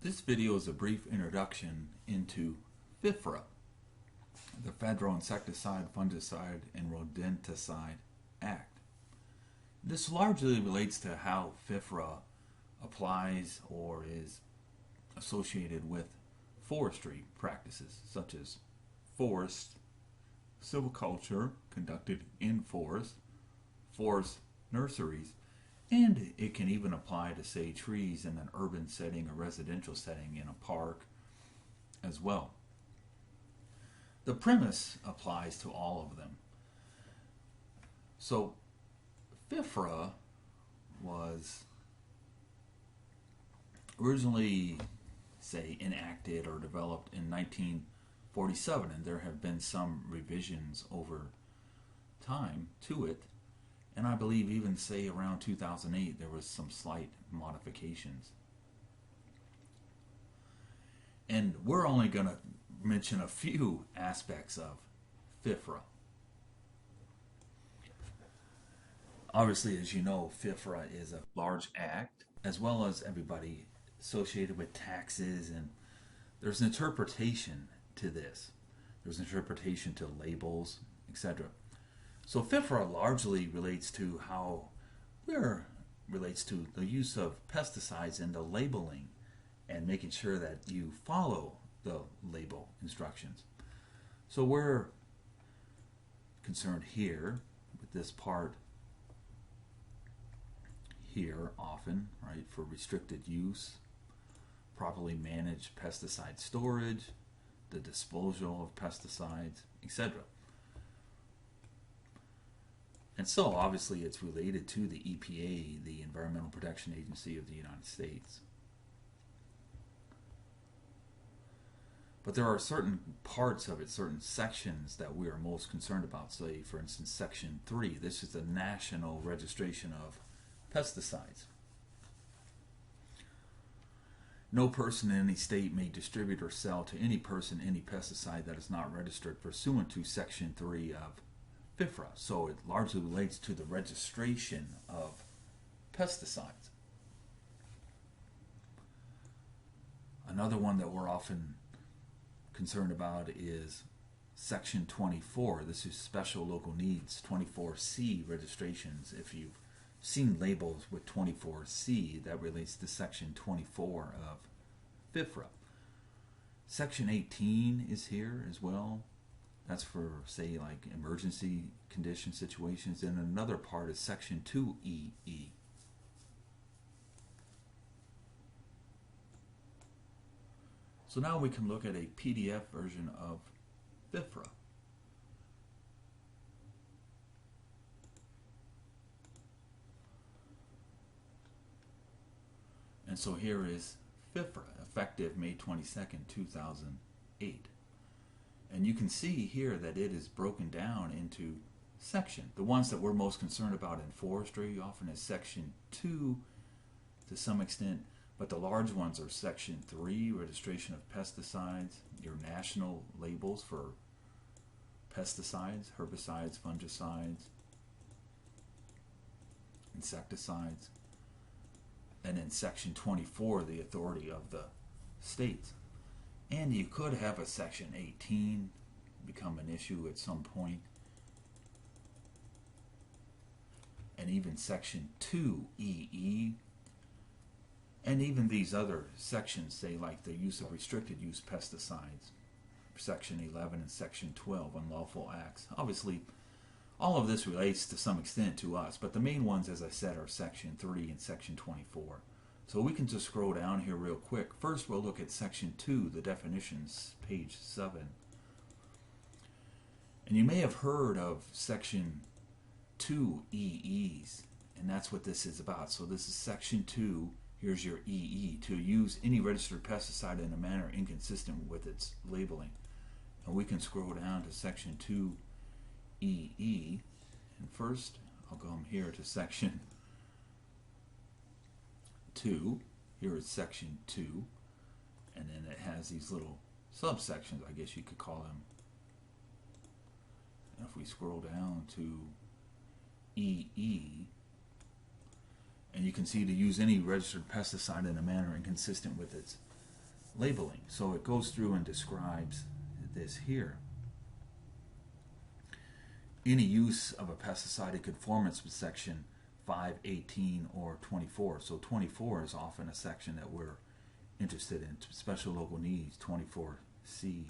This video is a brief introduction into Fifra, the Federal Insecticide, Fungicide, and Rodenticide Act. This largely relates to how Fifra applies or is associated with forestry practices such as forest silviculture conducted in forest nurseries, and it can even apply to, say, trees in an urban setting or residential setting in a park as well. The premise applies to all of them. So Fifra was originally, say, enacted or developed in 1947, and there have been some revisions over time to it. And I believe even, say, around 2008, there was some slight modifications. And we're only going to mention a few aspects of Fifra. Obviously, as you know, Fifra is a large act, as well as everybody associated with taxes, and there's an interpretation to this. There's an interpretation to labels, etc. So Fifra largely relates to relates to the use of pesticides and the labeling and making sure that you follow the label instructions. So we're concerned here with this part here often, right, for restricted use, properly managed pesticide storage, the disposal of pesticides, etc. And so, obviously, it's related to the EPA, the Environmental Protection Agency of the United States. But there are certain parts of it, certain sections that we are most concerned about. Say, for instance, Section 3. This is the National Registration of Pesticides. No person in any state may distribute or sell to any person any pesticide that is not registered pursuant to Section 3 of Fifra. So it largely relates to the registration of pesticides. Another one that we're often concerned about is Section 24. This is Special Local Needs 24C registrations. If you've seen labels with 24C, that relates to Section 24 of Fifra. Section 18 is here as well. That's for, say, like emergency condition situations. And another part is Section 2EE. So now we can look at a PDF version of Fifra. And so here is Fifra, effective May 22nd, 2008. And you can see here that it is broken down into sections. The ones that we're most concerned about in forestry often is Section 2 to some extent, but the large ones are Section 3, registration of pesticides, your national labels for pesticides, herbicides, fungicides, insecticides, and in Section 24, the authority of the states. And you could have a Section 18 become an issue at some point. And even Section 2EE. And even these other sections, say like the use of restricted use pesticides, Section 11 and Section 12, unlawful acts. Obviously, all of this relates to some extent to us, but the main ones, as I said, are Section 3 and Section 24. So we can just scroll down here real quick. First, we'll look at Section 2, the definitions, page 7. And you may have heard of Section 2EEs, and that's what this is about. So this is Section 2. Here's your EE, to use any registered pesticide in a manner inconsistent with its labeling. And we can scroll down to Section 2EE. And first, I'll come here to Section 2. Here is Section 2, and then it has these little subsections, I guess you could call them. And if we scroll down to EE, and you can see to use any registered pesticide in a manner inconsistent with its labeling. So it goes through and describes this here. Any use of a pesticide in conformance with section 5, 18, or 24. So 24 is often a section that we're interested in. Special local needs, 24C.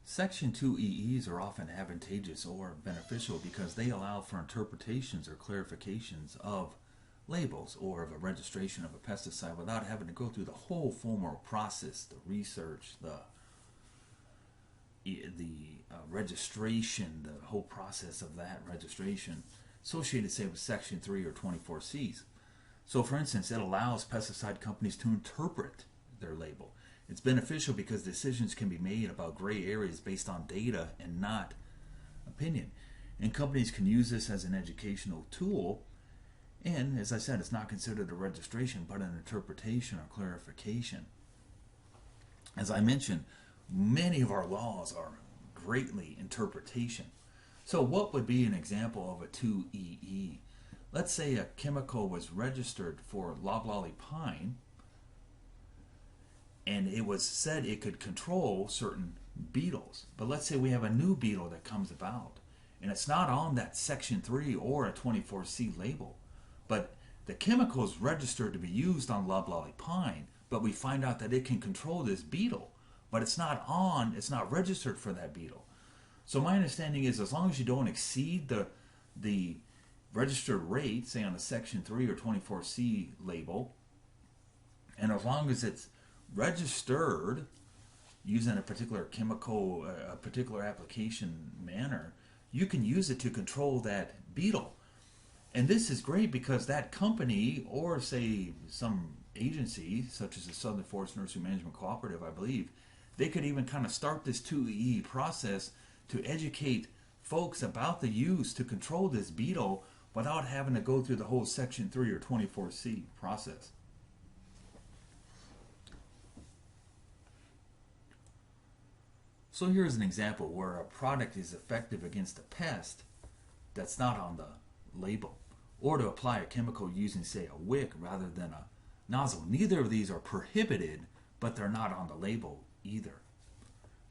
Section 2 EEs are often advantageous or beneficial because they allow for interpretations or clarifications of labels or of a registration of a pesticide without having to go through the whole formal process, the research, the registration, the whole process of that registration associated, say, with Section 3 or 24Cs. So, for instance, it allows pesticide companies to interpret their label. It's beneficial because decisions can be made about gray areas based on data and not opinion. And companies can use this as an educational tool. And, as I said, it's not considered a registration, but an interpretation or clarification. As I mentioned, many of our laws are greatly interpretation. So what would be an example of a 2EE? Let's say a chemical was registered for loblolly pine, and it was said it could control certain beetles. But let's say we have a new beetle that comes about, and it's not on that Section 3 or a 24C label, but the chemical is registered to be used on loblolly pine, but we find out that it can control this beetle, but it's not registered for that beetle. So my understanding is as long as you don't exceed the registered rate, say on a Section 3 or 24C label, and as long as it's registered using a particular chemical, a particular application manner, you can use it to control that beetle. And this is great because that company, or say some agency, such as the Southern Forest Nursery Management Cooperative, I believe, they could even kind of start this 2EE process to educate folks about the use to control this beetle without having to go through the whole Section 3 or 24C process. So here's an example where a product is effective against a pest that's not on the label, or to apply a chemical using, say, a wick rather than a nozzle. Neither of these are prohibited, but they're not on the label either.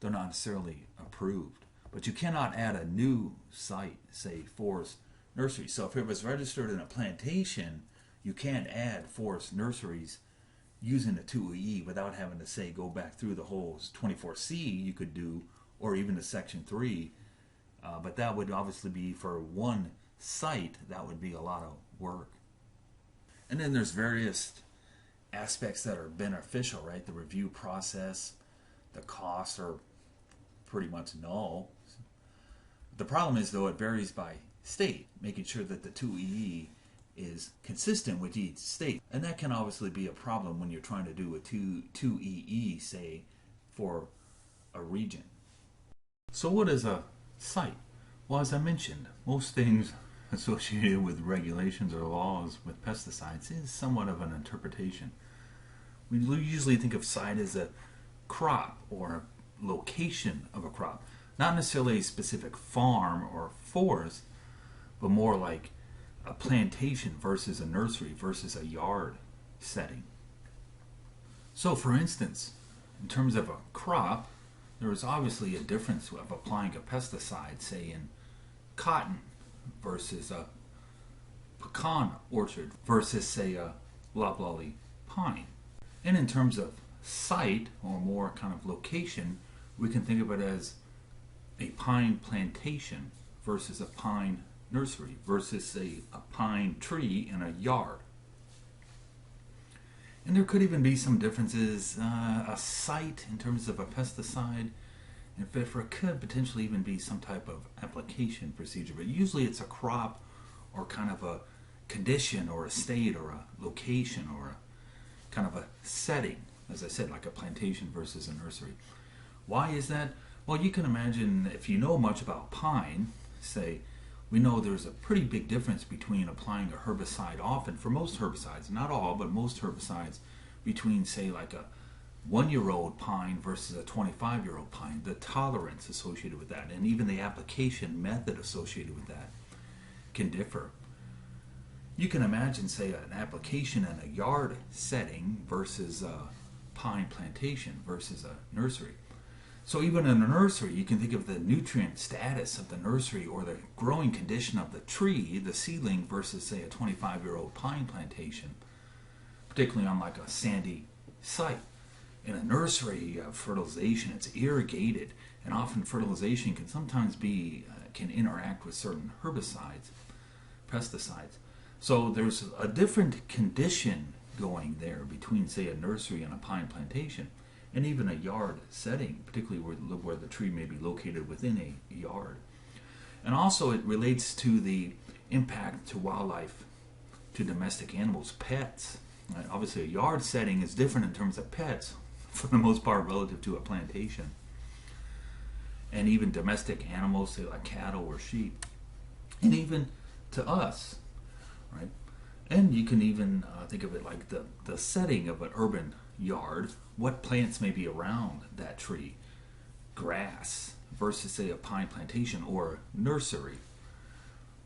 They're not necessarily approved. But you cannot add a new site, say, forest nursery. So if it was registered in a plantation, you can't add forest nurseries using the 2EE without having to, say, go back through the whole 24C you could do, or even the Section 3. But that would obviously be for one site, that would be a lot of work. And then there's various aspects that are beneficial, right? The review process, the costs are pretty much null. The problem is, though, it varies by state, making sure that the 2EE is consistent with each state. And that can obviously be a problem when you're trying to do a 2EE, say, for a region. So what is a site? Well, as I mentioned, most things associated with regulations or laws with pesticides is somewhat of an interpretation. We usually think of site as a crop or a location of a crop, not necessarily a specific farm or forest, but more like a plantation versus a nursery versus a yard setting. So for instance, in terms of a crop, there is obviously a difference of applying a pesticide, say in cotton versus a pecan orchard versus, say, a loblolly pine. And in terms of site, or more kind of location, we can think of it as a pine plantation versus a pine nursery versus, say, a pine tree in a yard. And there could even be some differences. A site in terms of a pesticide and Fifra could potentially even be some type of application procedure, but usually it's a crop or kind of a condition or a state or a location or a kind of a setting, as I said, like a plantation versus a nursery. Why is that? Well, you can imagine if you know much about pine, say, we know there's a pretty big difference between applying a herbicide often, for most herbicides, not all, but most herbicides, between, say, like a 1-year-old pine versus a 25-year-old pine, the tolerance associated with that, and even the application method associated with that can differ. You can imagine, say, an application in a yard setting versus a pine plantation versus a nursery. So even in a nursery, you can think of the nutrient status of the nursery or the growing condition of the tree, the seedling, versus, say, a 25-year-old pine plantation, particularly on like a sandy site. In a nursery, fertilization, it's irrigated, and often fertilization can sometimes can interact with certain herbicides, pesticides. So there's a different condition going there between, say, a nursery and a pine plantation, and even a yard setting, particularly where the tree may be located within a yard. And also it relates to the impact to wildlife, to domestic animals, pets. Right? Obviously a yard setting is different in terms of pets, for the most part, relative to a plantation. And even domestic animals, say like cattle or sheep. And even to us, right? And you can even think of it like the setting of an urban yard, what plants may be around that tree, grass versus, say, a pine plantation or nursery,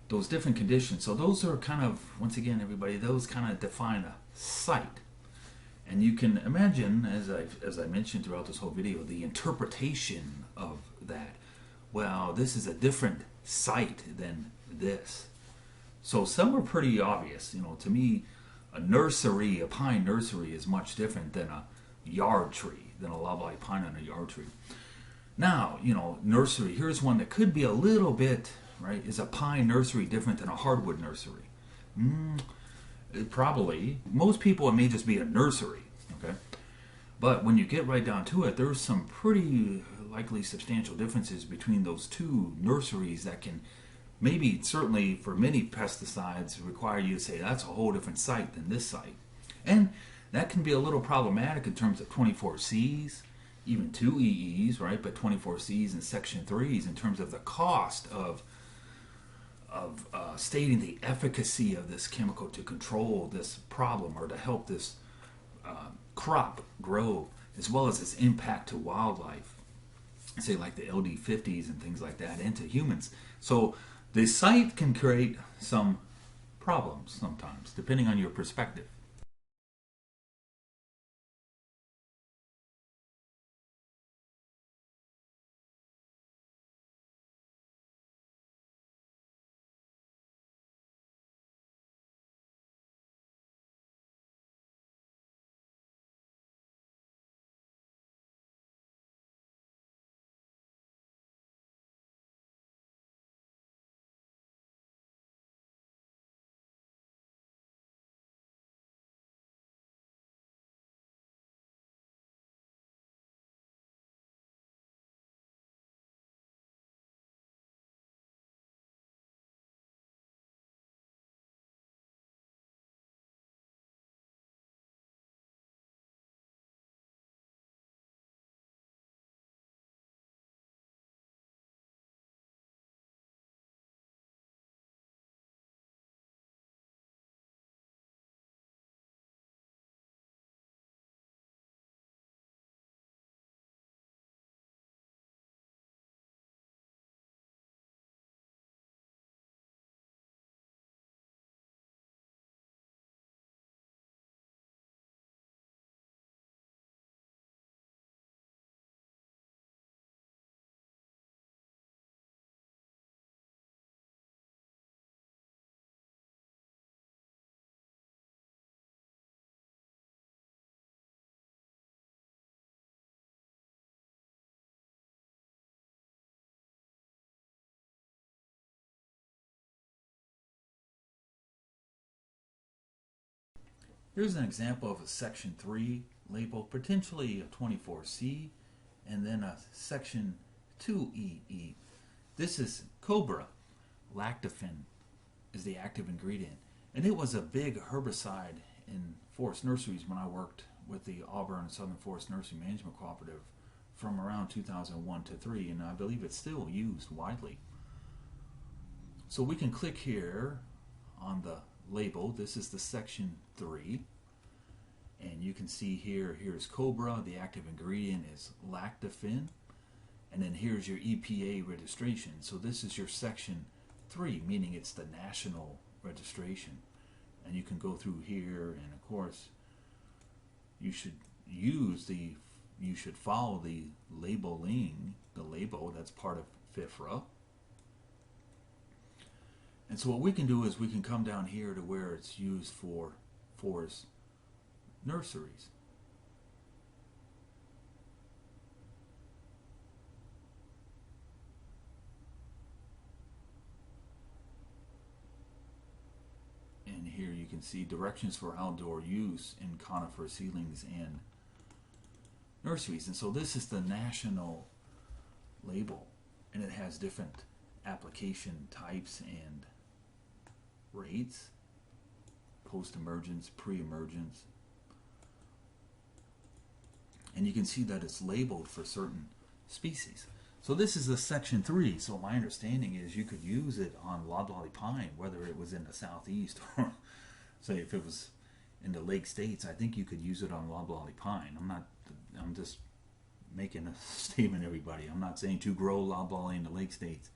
those different conditions. So those are kind of, once again, everybody, those kind of define a site. And you can imagine, as I mentioned throughout this whole video, the interpretation of that. Well, this is a different site than this. So some are pretty obvious. To me, a nursery, a pine nursery, is much different than a yard tree, than a loblolly pine on a yard tree. Now, nursery, here's one that could be a little bit, right? Is a pine nursery different than a hardwood nursery? Probably. Most people, it may just be a nursery, okay? But when you get right down to it, there's some pretty likely substantial differences between those two nurseries that can maybe, certainly for many pesticides, require you to say that's a whole different site than this site. And that can be a little problematic in terms of 24Cs, even 2EEs, right? But 24Cs and Section 3s in terms of the cost of stating the efficacy of this chemical to control this problem or to help this crop grow, as well as its impact to wildlife, say like the LD50s and things like that, and to humans. So the site can create some problems sometimes, depending on your perspective. Here's an example of a Section 3 label, potentially a 24C, and then a Section 2EE. This is cobra. Lactofen is the active ingredient. And it was a big herbicide in forest nurseries when I worked with the Auburn Southern Forest Nursery Management Cooperative from around 2001 to 3, and I believe it's still used widely. So we can click here on the label. This is the Section 3, and you can see here's cobra. The active ingredient is lactofen, and then here's your EPA registration. So this is your Section 3, meaning it's the national registration. And you can go through here, and of course you should you should follow the labeling, the label that's part of Fifra. And so what we can do is we can come down here to where it's used for forest nurseries. And here you can see directions for outdoor use in conifer seedlings and nurseries. And so this is the national label, and it has different application types and rates: post-emergence, pre-emergence. And you can see that it's labeled for certain species. So this is the section 3. So my understanding is you could use it on loblolly pine, whether it was in the southeast or say if it was in the Lake States. I think you could use it on loblolly pine. I'm just making a statement, everybody. I'm not saying to grow loblolly in the Lake States,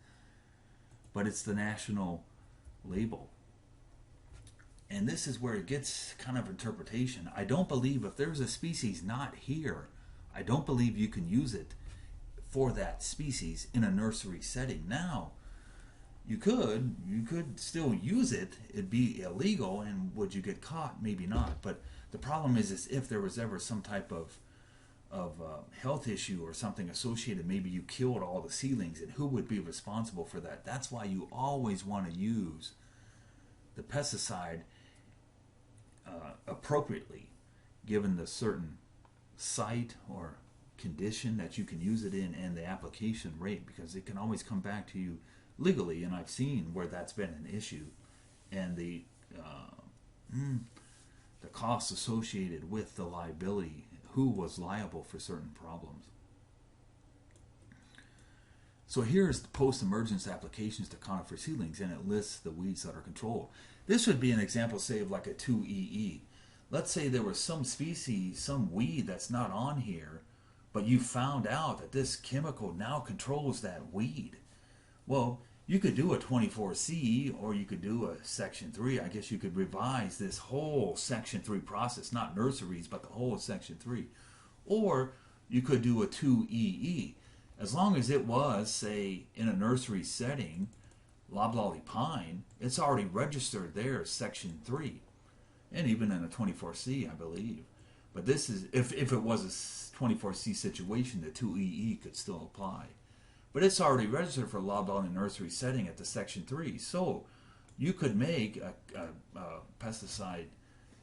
but it's the national label. And this is where it gets kind of interpretation. I don't believe if there's a species not here, I don't believe you can use it for that species in a nursery setting. Now, you could still use it. It'd be illegal, and would you get caught? Maybe not. But the problem is if there was ever some type of health issue or something associated, maybe you killed all the seedlings, and who would be responsible for that? That's why you always want to use the pesticide appropriately, given the certain site or condition that you can use it in and the application rate, because it can always come back to you legally, and I've seen where that's been an issue, and the costs associated with the liability, who was liable for certain problems. So here's the post-emergence applications to conifer seedlings, and it lists the weeds that are controlled. This would be an example, say, of like a 2EE. Let's say there was some species, some weed that's not on here, but you found out that this chemical now controls that weed. Well, you could do a 24C, or you could do a Section 3. I guess you could revise this whole Section 3 process, not nurseries, but the whole Section 3. Or you could do a 2EE. As long as it was, say, in a nursery setting, loblolly pine, it's already registered there as Section 3. And even in a 24C, I believe. But this is, if it was a 24C situation, the 2EE could still apply. But it's already registered for loblolly nursery setting at the Section 3. So you could make a pesticide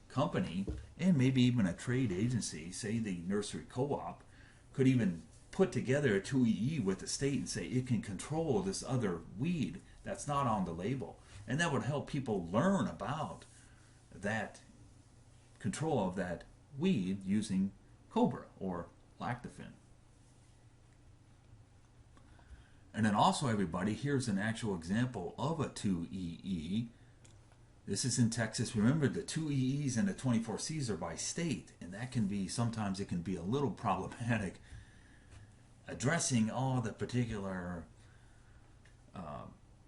company, and maybe even a trade agency, say the nursery co-op, could even put together a 2EE with the state and say it can control this other weed that's not on the label. And that would help people learn about that control of that weed using Cobra or Lactofen. And then also, everybody, here's an actual example of a 2EE. This is in Texas. Remember, the 2EEs and the 24Cs are by state, and that can be, sometimes it can be a little problematic addressing all the particular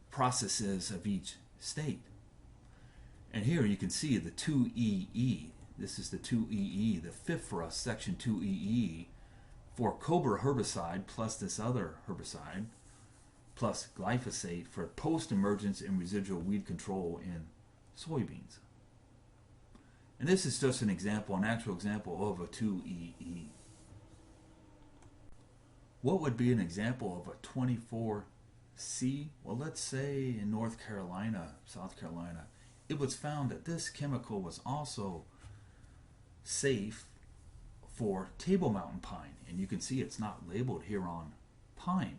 processes of each state. And here you can see the 2EE. This is the 2EE, the Fifra Section 2EE for Cobra herbicide plus this other herbicide plus glyphosate for post-emergence and residual weed control in soybeans. And this is just an example, an actual example of a 2EE. What would be an example of a 24C? Well, let's say in North Carolina, South Carolina, it was found that this chemical was also safe for Table Mountain pine. And you can see it's not labeled here on pine.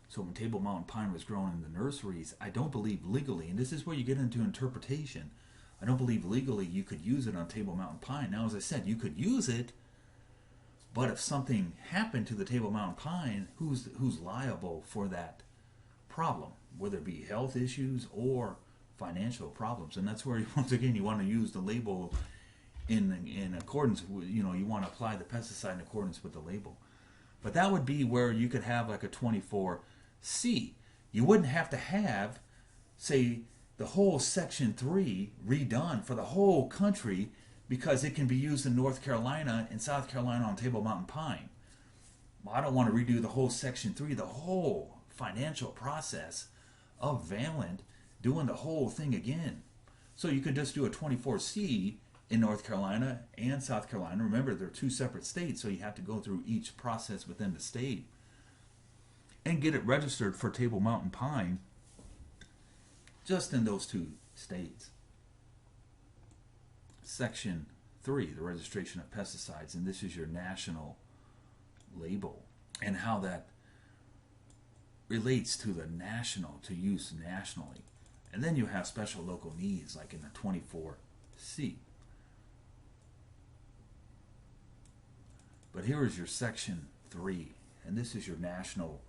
So when Table Mountain pine was grown in the nurseries, I don't believe legally, and this is where you get into interpretation, I don't believe legally you could use it on Table Mountain pine. Now, as I said, you could use it, but if something happened to the Table Mountain pine, who's liable for that problem, whether it be health issues or financial problems? And that's where, once again, you want to use the label in accordance with, you want to apply the pesticide in accordance with the label. But that would be where you could have like a 24C. You wouldn't have to have, say, the whole Section 3 redone for the whole country because it can be used in North Carolina and South Carolina on Table Mountain Pine. Well, I don't want to redo the whole Section 3, the whole financial process of Valent doing the whole thing again. So you could just do a 24C in North Carolina and South Carolina. Remember, they're two separate states, so you have to go through each process within the state and get it registered for Table Mountain Pine just in those two states. Section 3, the registration of pesticides, and this is your national label and how that relates to the national, to use nationally. And then you have special local needs like in the 24C. But here is your Section 3, and this is your national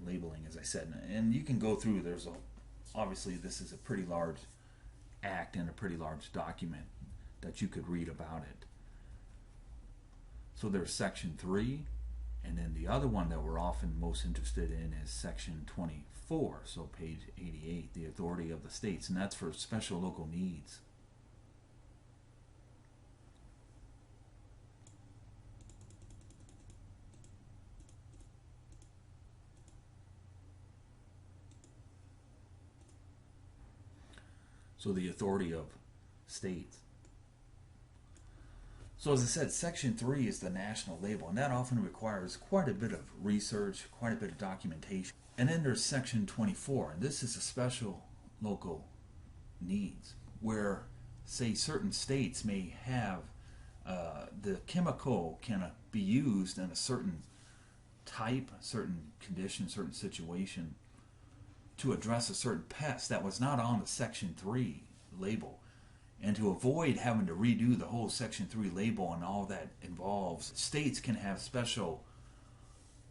labeling, as I said. And you can go through, obviously this is a pretty large act and a pretty large document that you could read about it. So there's Section 3, and then the other one that we're often most interested in is Section 24, so page 88, the authority of the states, and that's for special local needs. So the authority of states. So as I said, Section 3 is the national label, and that often requires quite a bit of research, quite a bit of documentation. And then there's Section 24, and this is a special local needs, where, say, certain states may have the chemical can be used in a certain type, a certain condition, certain situation to address a certain pest that was not on the Section 3 label. And to avoid having to redo the whole Section 3 label and all that involves, states can have special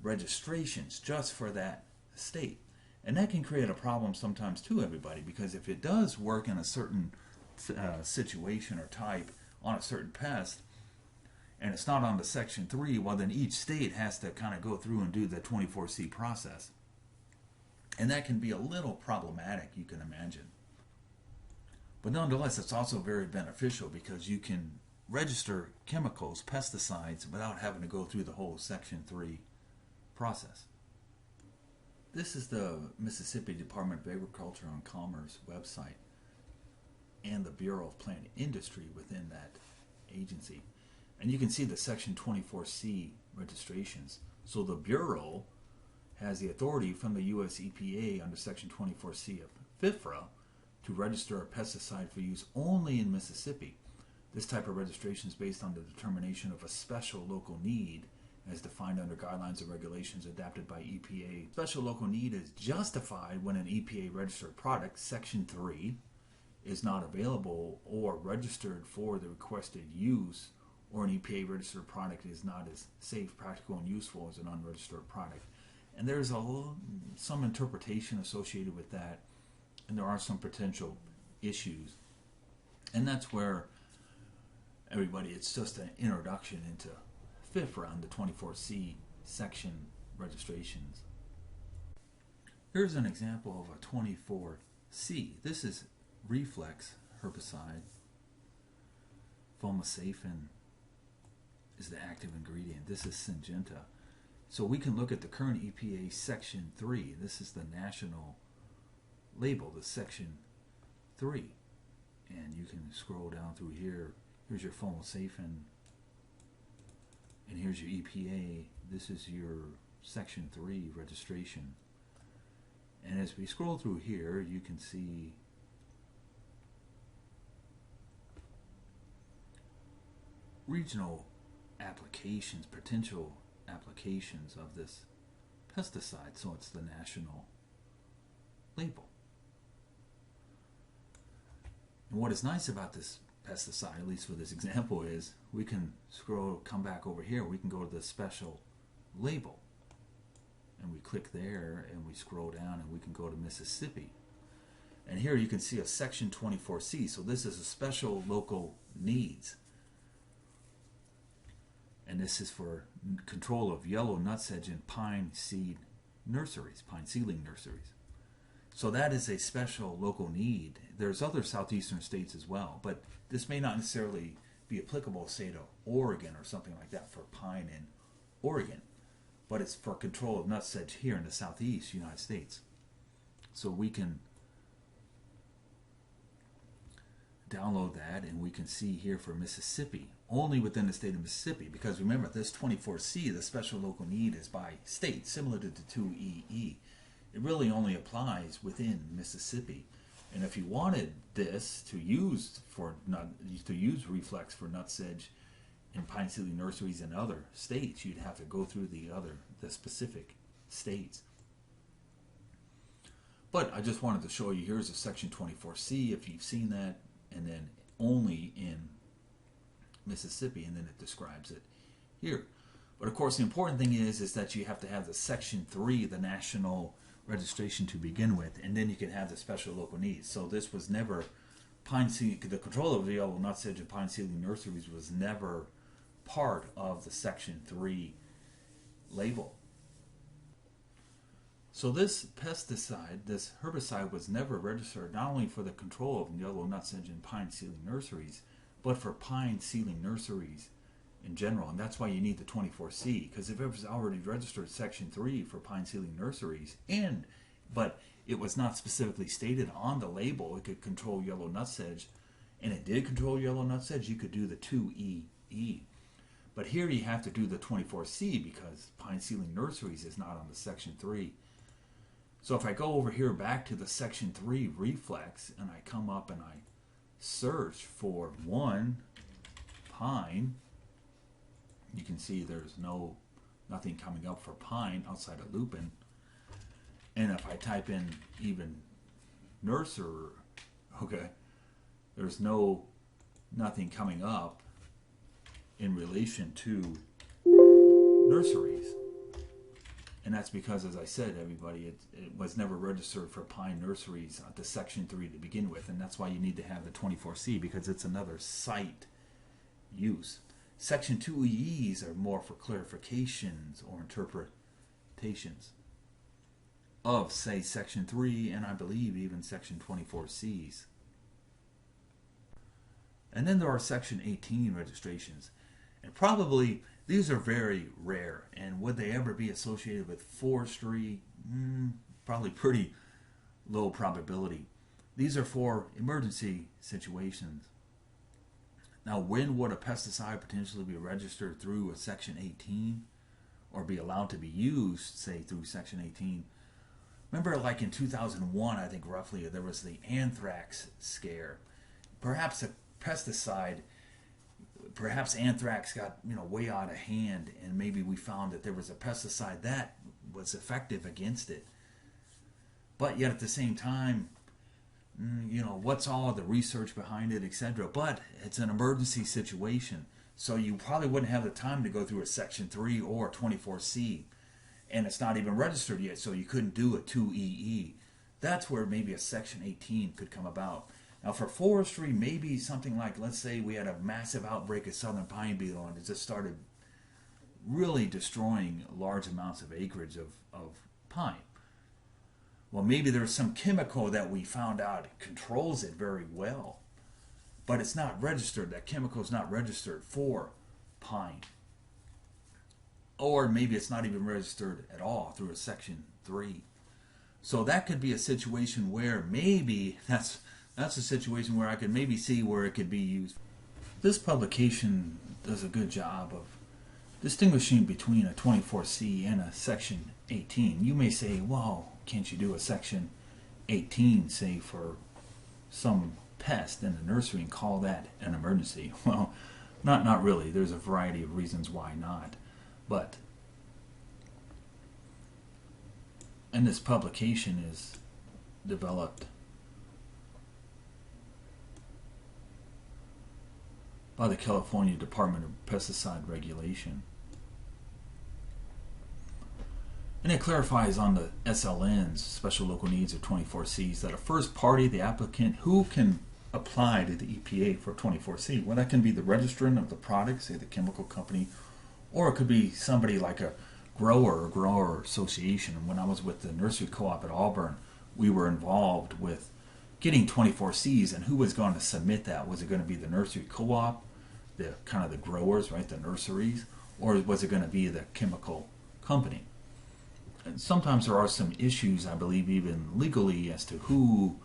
registrations just for that state. And that can create a problem sometimes too, everybody, because if it does work in a certain situation or type on a certain pest, and it's not on the Section 3, well then each state has to kind of go through and do the 24C process. And that can be a little problematic, you can imagine. But nonetheless, it's also very beneficial because you can register chemicals, pesticides, without having to go through the whole Section 3 process. This is the Mississippi Department of Agriculture and Commerce website and the Bureau of Plant Industry within that agency. And you can see the Section 24C registrations. So the Bureau has the authority from the U.S. EPA under Section 24C of Fifra to register a pesticide for use only in Mississippi. This type of registration is based on the determination of a special local need as defined under guidelines and regulations adopted by EPA. Special local need is justified when an EPA registered product, Section 3, is not available or registered for the requested use, or an EPA registered product is not as safe, practical, and useful as an unregistered product. And there's some interpretation associated with that, and there are some potential issues. And that's where, everybody, it's just an introduction into Fifra and the 24C section registrations. Here's an example of a 24C. This is reflex herbicide. Fumicide is the active ingredient. This is Syngenta. So we can look at the current EPA Section 3. This is the national label, the Section 3. And you can scroll down through here. Here's your Fumicide. And here's your EPA. This is your Section 3 registration. And as we scroll through here, you can see regional applications, potential applications of this pesticide. So it's the national label. And what is nice about this pesticide, at least for this example, is we can come back over here, we can go to the special label. And we click there and we scroll down and we can go to Mississippi. And here you can see a Section 24C. So this is a special local needs. And this is for control of yellow nutsedge in pine seed nurseries, pine seedling nurseries. So that is a special local need. There's other southeastern states as well, but this may not necessarily be applicable, say, to Oregon or something like that for pine in Oregon. But it's for control of nutsedge here in the southeast United States. So we can download that, and we can see here for Mississippi, only within the state of Mississippi, because remember, this 24C, the special local need, is by state, similar to the 2EE. It really only applies within Mississippi. And if you wanted this to use reflex for nutsedge in pine seedling nurseries in other states, you'd have to go through the specific states. But I just wanted to show you, here's a section 24C, if you've seen that, and then only in Mississippi, and then it describes it here. But of course, the important thing is that you have to have the section 3, the national registration, to begin with, and then you can have the special local needs. So this was never the control of the yellow nutsedge and pine seedling nurseries was never part of the section 3 label. So this pesticide, this herbicide, was never registered not only for the control of yellow nutsedge and pine seedling nurseries, but for pine seedling nurseries in general. And that's why you need the 24C, because if it was already registered section 3 for pine seedling nurseries, but it was not specifically stated on the label it could control yellow nutsedge, and it did control yellow nutsedge, you could do the 2EE. But here you have to do the 24C because pine seedling nurseries is not on the section 3. So if I go over here back to the section 3 reflex, and I come up and I search for pine, you can see there's nothing coming up for pine outside of lupin. And if I type in even nursery, okay, there's nothing coming up in relation to nurseries. And that's because, as I said, everybody, it was never registered for pine nurseries at the section 3 to begin with, and that's why you need to have the 24C, because it's another site use. Section 2EEs are more for clarifications or interpretations of, say, section 3, and I believe even section 24Cs. And then there are section 18 registrations, and probably these are very rare. And would they ever be associated with forestry? Probably pretty low probability. These are for emergency situations. Now, when would a pesticide potentially be registered through a section 18 or be allowed to be used, say, through section 18? Remember, like in 2001, I think roughly, there was the anthrax scare. Perhaps a pesticide, perhaps anthrax got way out of hand, and maybe we found that there was a pesticide that was effective against it. But yet at the same time, what's all the research behind it, etc. But it's an emergency situation, so you probably wouldn't have the time to go through a section 3 or 24C, and it's not even registered yet, so you couldn't do a 2EE. That's where maybe a section 18 could come about. Now for forestry, maybe something like, let's say we had a massive outbreak of southern pine beetle and it just started really destroying large amounts of acreage of pine. Well, maybe there's some chemical that we found out controls it very well, but it's not registered. That chemical is not registered for pine. Or maybe it's not even registered at all through a section 3. So that could be a situation where maybe that's a situation where I could maybe see where it could be used. This publication does a good job of distinguishing between a 24C and a section 18. You may say, well, can't you do a section 18, say, for some pest in the nursery and call that an emergency? Well, not really. There's a variety of reasons why not. But, and this publication is developed by the California Department of Pesticide Regulation. And it clarifies on the SLNs, Special Local Needs, or 24Cs, that a first party, the applicant, who can apply to the EPA for 24C. Well, that can be the registrant of the product, say the chemical company, or it could be somebody like a grower or grower association. And when I was with the nursery co-op at Auburn, we were involved with getting 24Cs, and who was going to submit that? Was it going to be the nursery co-op the kind of the growers, right, the nurseries, or was it going to be the chemical company? And sometimes there are some issues, I believe, even legally as to who,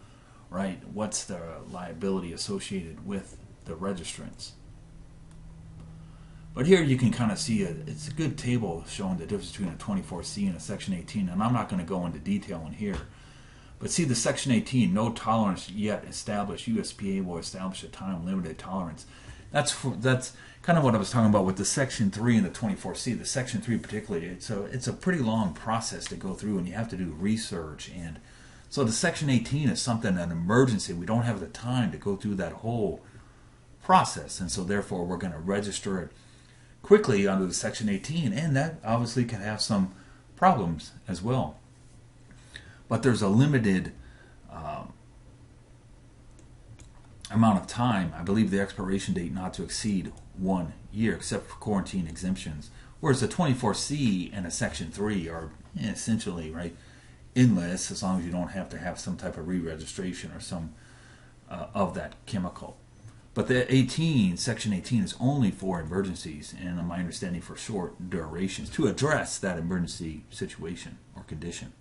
right, what's the liability associated with the registrants. But here you can kind of see it's a good table showing the difference between a 24C and a Section 18, and I'm not going to go into detail in here. But see the Section 18, no tolerance yet established. USPA will establish a time-limited tolerance. That's kind of what I was talking about with the Section 3 and the 24C. The Section 3 particularly, it's a pretty long process to go through, and you have to do research. And so the Section 18 is something, an emergency. We don't have the time to go through that whole process, and so therefore we're going to register it quickly under the Section 18, and that obviously can have some problems as well. But there's a limited amount of time. I believe the expiration date not to exceed 1 year, except for quarantine exemptions. Whereas the 24C and a Section 3 are essentially, right, endless, as long as you don't have to have some type of re-registration or some of that chemical. But the Section 18 is only for emergencies, and in my understanding for short durations, to address that emergency situation or condition.